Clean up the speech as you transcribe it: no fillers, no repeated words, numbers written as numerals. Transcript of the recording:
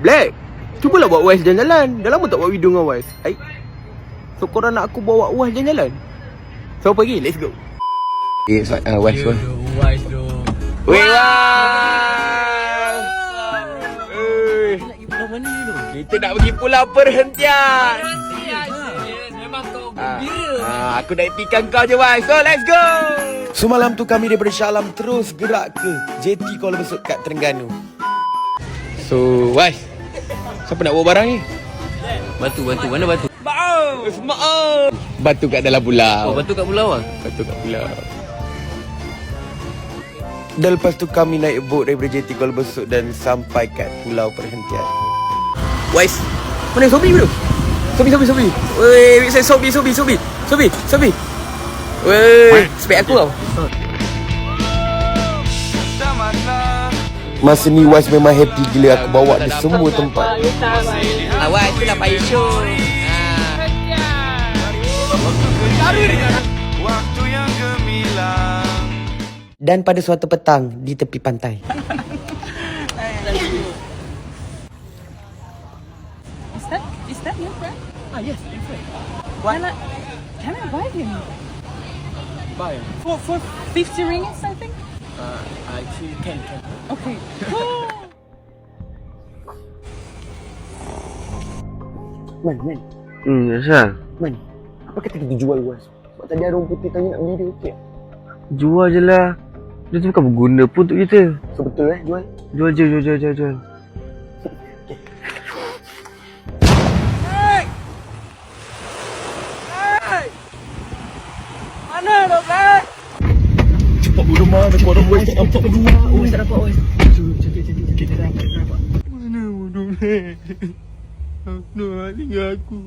Black, cubalah bawa Wise jalan-jalan. Dah lama tak buat video dengan Wise. Hai. So korang nak aku bawa Wise jalan-jalan? So pergi, let's go. Okay, so, Wise tu. Wise tu. Weh, Wise. Kita nak pergi pulau perhentian. Memang kau gembira. Aku nak impikan kau je, Wise. So let's go. Semalam tu kami daripada Shah Alam terus gerak ke JT Kuala Besut kat Terengganu. So, Wise, siapa nak bawa barang ni? Batu. Mana batu? Maaf. Batu kat dalam pulau. Oh, batu kat pulau ah. Batu kat pulau. Dan lepas tu kami naik boat daripada JT Kuala Besut dan sampai kat pulau perhentian. Wise, mana Sobi bro? Sobi. Weh, saya Sobi. Weh, spek aku tau. Masa ni Wise memang happy gila, aku bawa dia semua tempat. Wise tu nak payah show. Dan pada suatu petang di tepi pantai. Is that your friend? Yes, in fact. Can I buy him? Bye. For 50 ringgits, I think? Actually can. Okay. Man. Asal? Man, apa kata kita jual Wise? Sebab tadi ada orang putih tanya nak beli dia, okey? Jual je lah. Dia tu bukan berguna pun untuk kita. So betul jual? Jual je. Mana dong, kan? Cepat bodoh mah, aku orang Wise nampak berdua. Wise tak dapat, Wise. Kita dapat. Mana bodoh ni? Tinggal aku.